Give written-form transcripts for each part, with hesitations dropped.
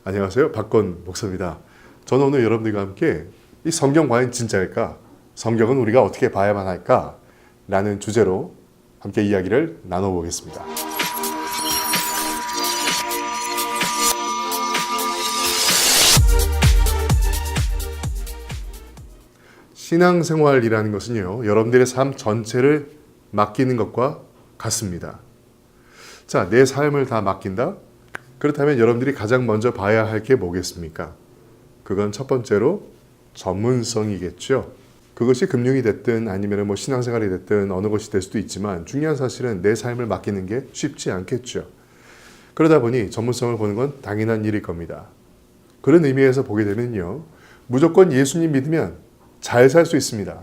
안녕하세요. 박건 목사입니다. 저는 오늘 여러분들과 함께 이 성경 과연 진짜일까? 성경은 우리가 어떻게 봐야만 할까? 라는 주제로 함께 이야기를 나눠보겠습니다. 신앙생활이라는 것은요, 여러분들의 삶 전체를 맡기는 것과 같습니다. 자, 내 삶을 다 맡긴다? 그렇다면 여러분들이 가장 먼저 봐야 할 게 뭐겠습니까? 그건 첫 번째로 전문성이겠죠. 그것이 금융이 됐든 아니면 뭐 신앙생활이 됐든 어느 것이 될 수도 있지만 중요한 사실은 내 삶을 맡기는 게 쉽지 않겠죠. 그러다 보니 전문성을 보는 건 당연한 일일 겁니다. 그런 의미에서 보게 되면요, 무조건 예수님 믿으면 잘 살 수 있습니다.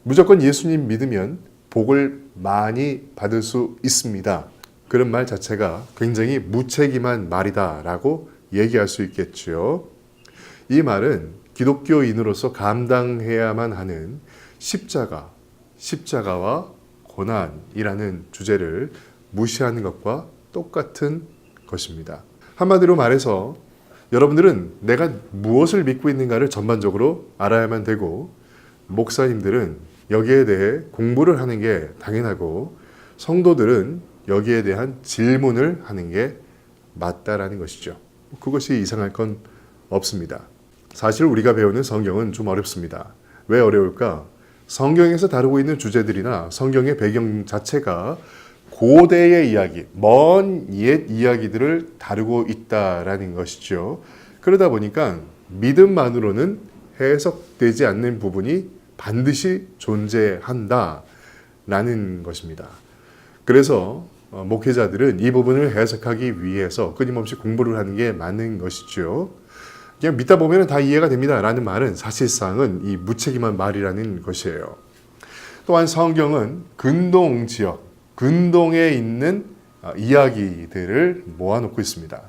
무조건 예수님 믿으면 복을 많이 받을 수 있습니다. 그런 말 자체가 굉장히 무책임한 말이다라고 얘기할 수 있겠죠. 이 말은 기독교인으로서 감당해야만 하는 십자가와 고난이라는 주제를 무시하는 것과 똑같은 것입니다. 한마디로 말해서 여러분들은 내가 무엇을 믿고 있는가를 전반적으로 알아야만 되고, 목사님들은 여기에 대해 공부를 하는 게 당연하고, 성도들은 여기에 대한 질문을 하는 게 맞다라는 것이죠. 그것이 이상할 건 없습니다. 사실 우리가 배우는 성경은 좀 어렵습니다. 왜 어려울까? 성경에서 다루고 있는 주제들이나 성경의 배경 자체가 고대의 이야기, 먼 옛 이야기들을 다루고 있다라는 것이죠. 그러다 보니까 믿음만으로는 해석되지 않는 부분이 반드시 존재한다라는 것입니다. 그래서 목회자들은 이 부분을 해석하기 위해서 끊임없이 공부를 하는 게 맞는 것이죠. 그냥 믿다 보면 다 이해가 됩니다 라는 말은 사실상은 이 무책임한 말이라는 것이에요. 또한 성경은 근동 지역, 근동에 있는 이야기들을 모아놓고 있습니다.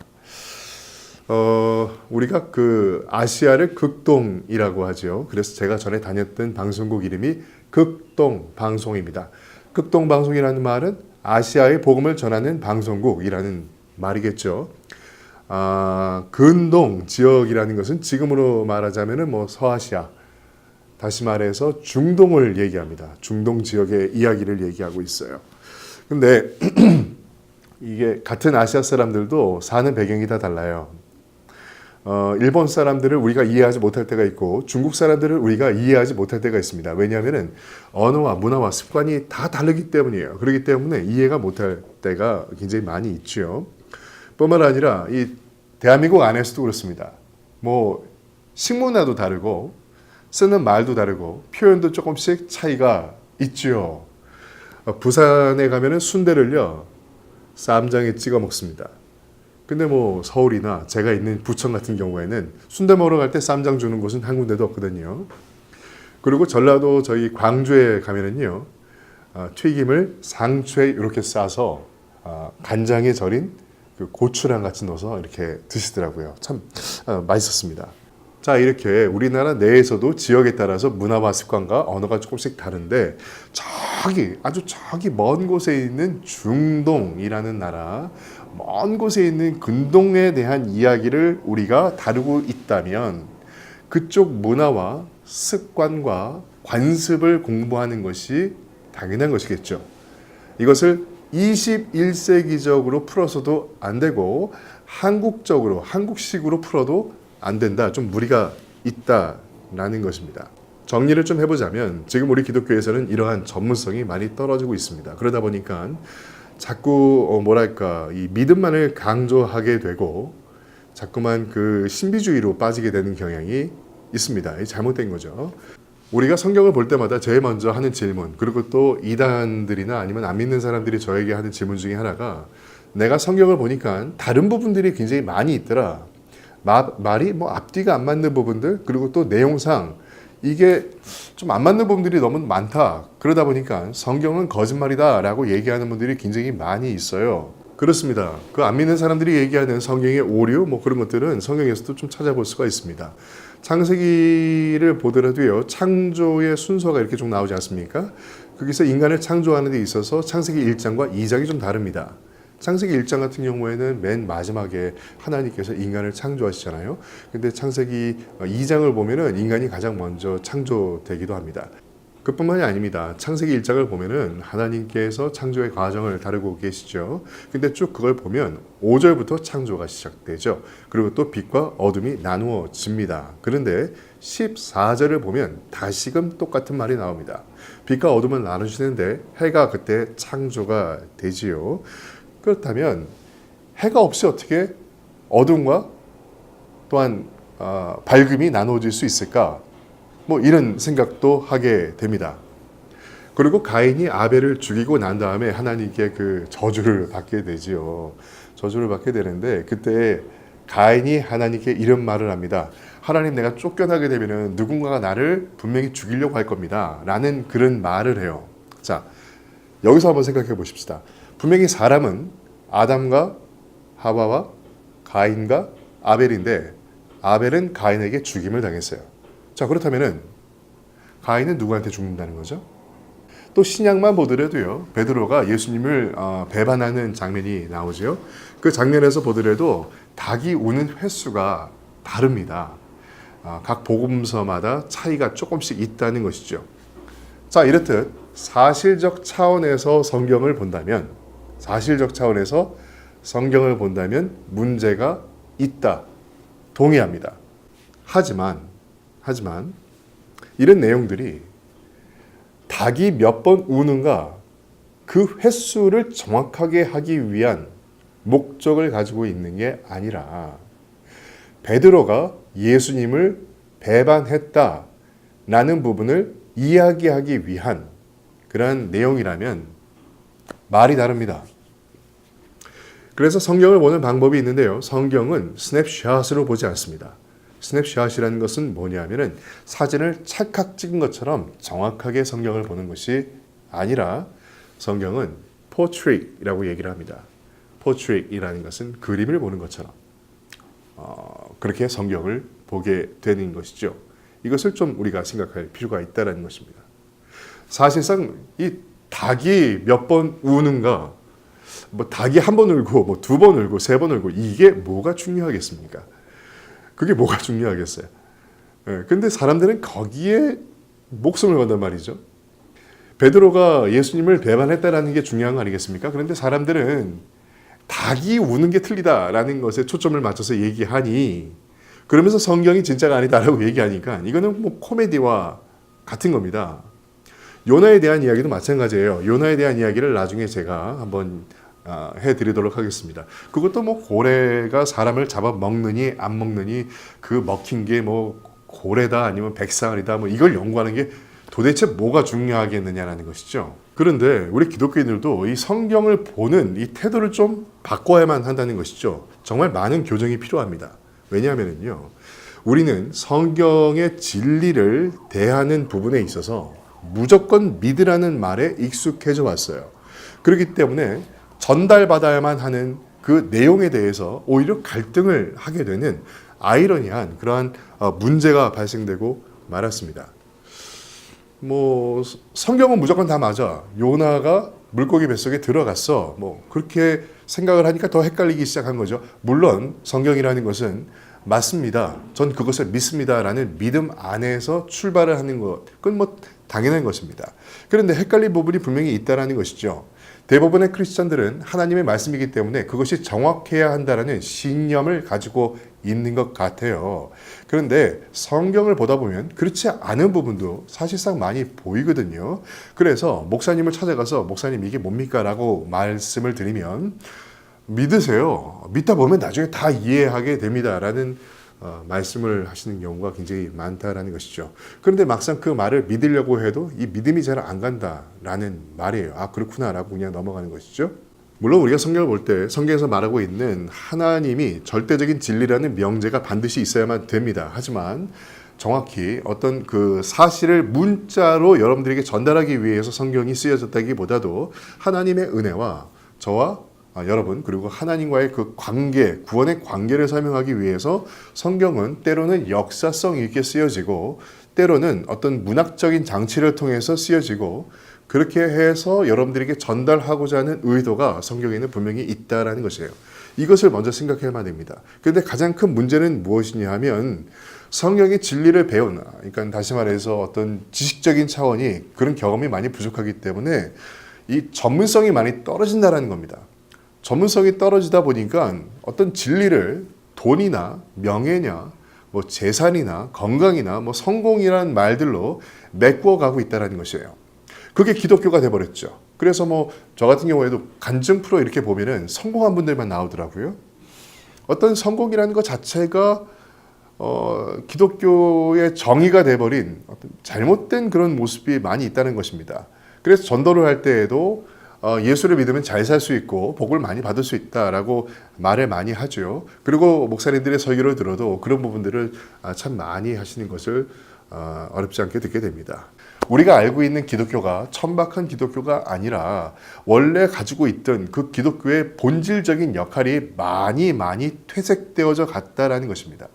우리가 그 아시아를 극동이라고 하죠. 그래서 제가 전에 다녔던 방송국 이름이 극동방송입니다. 극동방송이라는 말은 아시아의 복음을 전하는 방송국이라는 말이겠죠. 근동 지역이라는 것은 지금으로 말하자면 뭐 서아시아, 다시 말해서 중동을 얘기합니다. 중동 지역의 이야기를 얘기하고 있어요. 근데 이게 같은 아시아 사람들도 사는 배경이 다 달라요. 일본 사람들을 우리가 이해하지 못할 때가 있고 중국 사람들을 우리가 이해하지 못할 때가 있습니다. 왜냐하면 언어와 문화와 습관이 다 다르기 때문이에요. 그렇기 때문에 이해가 못할 때가 굉장히 많이 있죠. 뿐만 아니라 이 대한민국 안에서도 그렇습니다. 뭐 식문화도 다르고 쓰는 말도 다르고 표현도 조금씩 차이가 있죠. 부산에 가면은 순대를요, 쌈장에 찍어 먹습니다. 근데 뭐 서울이나 제가 있는 부천 같은 경우에는 순대 먹으러 갈 때 쌈장 주는 곳은 한 군데도 없거든요. 그리고 전라도 저희 광주에 가면은요, 튀김을 상추에 이렇게 싸서 간장에 절인 그 고추랑 같이 넣어서 이렇게 드시더라고요. 참 맛있었습니다. 자, 이렇게 우리나라 내에서도 지역에 따라서 문화와 습관과 언어가 조금씩 다른데, 아주 먼 곳에 있는 중동이라는 나라, 먼 곳에 있는 근동에 대한 이야기를 우리가 다루고 있다면 그쪽 문화와 습관과 관습을 공부하는 것이 당연한 것이겠죠. 이것을 21세기적으로 풀어서도 안 되고 한국식으로 풀어도 안 된다. 좀 무리가 있다라는 것입니다. 정리를 좀 해보자면 지금 우리 기독교에서는 이러한 전문성이 많이 떨어지고 있습니다. 그러다 보니까 자꾸 이 믿음만을 강조하게 되고 자꾸만 그 신비주의로 빠지게 되는 경향이 있습니다. 잘못된 거죠. 우리가 성경을 볼 때마다 제일 먼저 하는 질문, 그리고 또 이단들이나 아니면 안 믿는 사람들이 저에게 하는 질문 중에 하나가, 내가 성경을 보니까 다른 부분들이 굉장히 많이 있더라. 말이 뭐 앞뒤가 안 맞는 부분들, 그리고 또 내용상 이게 좀 안 맞는 부분들이 너무 많다. 그러다 보니까 성경은 거짓말이다 라고 얘기하는 분들이 굉장히 많이 있어요. 그렇습니다. 그 안 믿는 사람들이 얘기하는 성경의 오류, 뭐 그런 것들은 성경에서도 좀 찾아볼 수가 있습니다. 창세기를 보더라도요, 창조의 순서가 이렇게 좀 나오지 않습니까? 거기서 인간을 창조하는 데 있어서 창세기 1장과 2장이 좀 다릅니다. 창세기 1장 같은 경우에는 맨 마지막에 하나님께서 인간을 창조하시잖아요. 근데 창세기 2장을 보면은 인간이 가장 먼저 창조되기도 합니다. 그뿐만이 아닙니다. 창세기 1장을 보면은 하나님께서 창조의 과정을 다루고 계시죠. 근데 쭉 그걸 보면 5절부터 창조가 시작되죠. 그리고 또 빛과 어둠이 나누어집니다. 그런데 14절을 보면 다시금 똑같은 말이 나옵니다. 빛과 어둠을 나누시는데 해가 그때 창조가 되지요. 그렇다면 해가 없이 어떻게 어둠과 또한 밝음이 나누어질 수 있을까? 뭐 이런 생각도 하게 됩니다. 그리고 가인이 아벨을 죽이고 난 다음에 하나님께 그 저주를 받게 되지요. 저주를 받게 되는데 그때 가인이 하나님께 이런 말을 합니다. 하나님, 내가 쫓겨나게 되면은 누군가가 나를 분명히 죽이려고 할 겁니다. 라는 그런 말을 해요. 자, 여기서 한번 생각해 보십시다. 분명히 사람은 아담과 하와와 가인과 아벨인데 아벨은 가인에게 죽임을 당했어요. 자, 그렇다면은 가인은 누구한테 죽는다는 거죠? 또 신약만 보더라도요, 베드로가 예수님을 배반하는 장면이 나오죠. 그 장면에서 보더라도 닭이 우는 횟수가 다릅니다. 각 복음서마다 차이가 조금씩 있다는 것이죠. 자, 이렇듯 사실적 차원에서 성경을 본다면 문제가 있다. 동의합니다. 하지만 이런 내용들이 닭이 몇 번 우는가 그 횟수를 정확하게 하기 위한 목적을 가지고 있는 게 아니라 베드로가 예수님을 배반했다라는 부분을 이야기하기 위한 그러한 내용이라면 말이 다릅니다. 그래서 성경을 보는 방법이 있는데요. 성경은 스냅샷으로 보지 않습니다. 스냅샷이라는 것은 뭐냐면은 사진을 찰칵 찍은 것처럼 정확하게 성경을 보는 것이 아니라 성경은 포트레이트라고 얘기를 합니다. 포트레이트이라는 것은 그림을 보는 것처럼 그렇게 성경을 보게 되는 것이죠. 이것을 좀 우리가 생각할 필요가 있다는 것입니다. 사실상 이 닭이 몇 번 우는가, 뭐 닭이 한 번 울고 뭐 두 번 울고 세 번 울고 이게 뭐가 중요하겠습니까? 그게 뭐가 중요하겠어요? 근데 사람들은 거기에 목숨을 건단 말이죠. 베드로가 예수님을 배반했다라는 게 중요한 거 아니겠습니까? 그런데 사람들은 닭이 우는 게 틀리다라는 것에 초점을 맞춰서 얘기하니, 그러면서 성경이 진짜가 아니다라고 얘기하니까 이거는 뭐 코미디와 같은 겁니다. 요나에 대한 이야기도 마찬가지예요. 요나에 대한 이야기를 나중에 제가 한번 해드리도록 하겠습니다. 그것도 뭐 고래가 사람을 잡아 먹느니 안 먹느니 그 먹힌 게 뭐 고래다 아니면 백상아리다 뭐 이걸 연구하는 게 도대체 뭐가 중요하겠느냐라는 것이죠. 그런데 우리 기독교인들도 이 성경을 보는 이 태도를 좀 바꿔야만 한다는 것이죠. 정말 많은 교정이 필요합니다. 왜냐하면요, 우리는 성경의 진리를 대하는 부분에 있어서 무조건 믿으라는 말에 익숙해져 왔어요. 그렇기 때문에 전달받아야만 하는 그 내용에 대해서 오히려 갈등을 하게 되는 아이러니한 그러한 문제가 발생되고 말았습니다. 뭐 성경은 무조건 다 맞아. 요나가 물고기 뱃속에 들어갔어. 뭐 그렇게 생각을 하니까 더 헷갈리기 시작한 거죠. 물론 성경이라는 것은 맞습니다. 전 그것을 믿습니다라는 믿음 안에서 출발을 하는 것, 그건 뭐 당연한 것입니다. 그런데 헷갈린 부분이 분명히 있다라는 것이죠. 대부분의 크리스천들은 하나님의 말씀이기 때문에 그것이 정확해야 한다라는 신념을 가지고 있는 것 같아요. 그런데 성경을 보다 보면 그렇지 않은 부분도 사실상 많이 보이거든요. 그래서 목사님을 찾아가서 목사님 이게 뭡니까? 라고 말씀을 드리면 믿으세요. 믿다 보면 나중에 다 이해하게 됩니다. 라는 말씀을 하시는 경우가 굉장히 많다라는 것이죠. 그런데 막상 그 말을 믿으려고 해도 이 믿음이 잘 안 간다라는 말이에요. 아, 그렇구나라고 그냥 넘어가는 것이죠. 물론 우리가 성경을 볼 때 성경에서 말하고 있는 하나님이 절대적인 진리라는 명제가 반드시 있어야만 됩니다. 하지만 정확히 어떤 그 사실을 문자로 여러분들에게 전달하기 위해서 성경이 쓰여졌다기보다도 하나님의 은혜와 저와 여러분 그리고 하나님과의 그 관계, 구원의 관계를 설명하기 위해서 성경은 때로는 역사성 있게 쓰여지고 때로는 어떤 문학적인 장치를 통해서 쓰여지고 그렇게 해서 여러분들에게 전달하고자 하는 의도가 성경에는 분명히 있다라는 것이에요. 이것을 먼저 생각해야 됩니다. 그런데 가장 큰 문제는 무엇이냐 하면 성경의 진리를 배우나, 그러니까 다시 말해서 어떤 지식적인 차원이 그런 경험이 많이 부족하기 때문에 이 전문성이 많이 떨어진다는 겁니다. 전문성이 떨어지다 보니까 어떤 진리를 돈이나 명예냐, 뭐 재산이나 건강이나 뭐 성공이라는 말들로 메꾸어 가고 있다는 것이에요. 그게 기독교가 돼버렸죠. 그래서 뭐 저 같은 경우에도 간증 프로 이렇게 보면은 성공한 분들만 나오더라고요. 어떤 성공이라는 것 자체가 기독교의 정의가 돼버린 어떤 잘못된 그런 모습이 많이 있다는 것입니다. 그래서 전도를 할 때에도 예수를 믿으면 잘 살 수 있고 복을 많이 받을 수 있다라고 말을 많이 하죠. 그리고 목사님들의 설교를 들어도 그런 부분들을 참 많이 하시는 것을 어렵지 않게 듣게 됩니다. 우리가 알고 있는 기독교가 천박한 기독교가 아니라 원래 가지고 있던 그 기독교의 본질적인 역할이 많이 퇴색되어져 갔다라는 것입니다.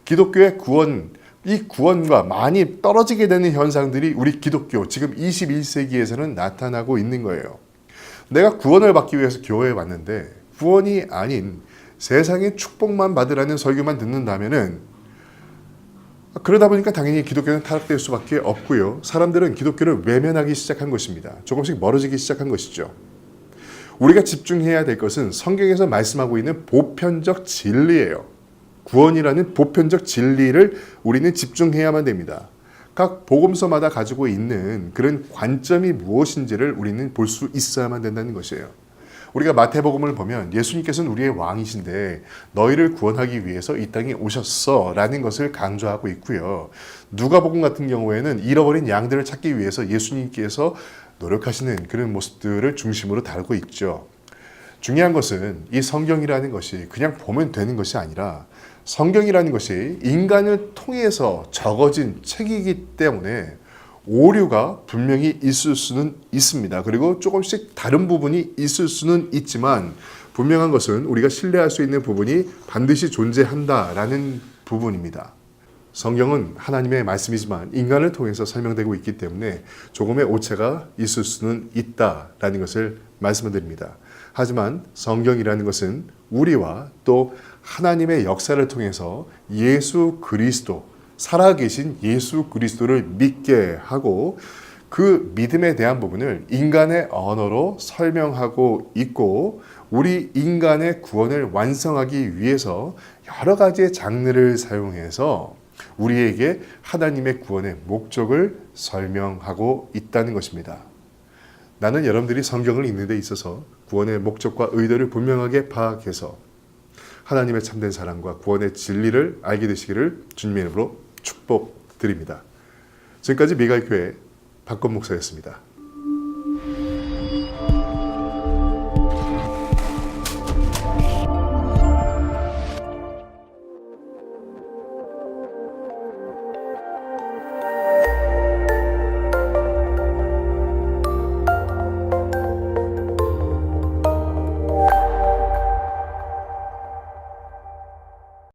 기독교의 구원, 이 구원과 많이 떨어지게 되는 현상들이 우리 기독교 지금 21세기에서는 나타나고 있는 거예요. 내가 구원을 받기 위해서 교회에 왔는데 구원이 아닌 세상의 축복만 받으라는 설교만 듣는다면은 그러다 보니까 당연히 기독교는 타락될 수밖에 없고요. 사람들은 기독교를 외면하기 시작한 것입니다. 조금씩 멀어지기 시작한 것이죠. 우리가 집중해야 될 것은 성경에서 말씀하고 있는 보편적 진리예요. 구원이라는 보편적 진리를 우리는 집중해야만 됩니다. 각 복음서마다 가지고 있는 그런 관점이 무엇인지를 우리는 볼 수 있어야만 된다는 것이에요. 우리가 마태복음을 보면 예수님께서는 우리의 왕이신데 너희를 구원하기 위해서 이 땅에 오셨어 라는 것을 강조하고 있고요. 누가복음 같은 경우에는 잃어버린 양들을 찾기 위해서 예수님께서 노력하시는 그런 모습들을 중심으로 다루고 있죠. 중요한 것은 이 성경이라는 것이 그냥 보면 되는 것이 아니라 성경이라는 것이 인간을 통해서 적어진 책이기 때문에 오류가 분명히 있을 수는 있습니다. 그리고 조금씩 다른 부분이 있을 수는 있지만 분명한 것은 우리가 신뢰할 수 있는 부분이 반드시 존재한다라는 부분입니다. 성경은 하나님의 말씀이지만 인간을 통해서 설명되고 있기 때문에 조금의 오차가 있을 수는 있다라는 것을 말씀을 드립니다. 하지만 성경이라는 것은 우리와 또 하나님의 역사를 통해서 예수 그리스도, 살아계신 예수 그리스도를 믿게 하고 그 믿음에 대한 부분을 인간의 언어로 설명하고 있고 우리 인간의 구원을 완성하기 위해서 여러 가지의 장르를 사용해서 우리에게 하나님의 구원의 목적을 설명하고 있다는 것입니다. 나는 여러분들이 성경을 읽는 데 있어서 구원의 목적과 의도를 분명하게 파악해서 하나님의 참된 사랑과 구원의 진리를 알게 되시기를 주님의 이름으로 축복드립니다. 지금까지 미갈교회 박건 목사였습니다.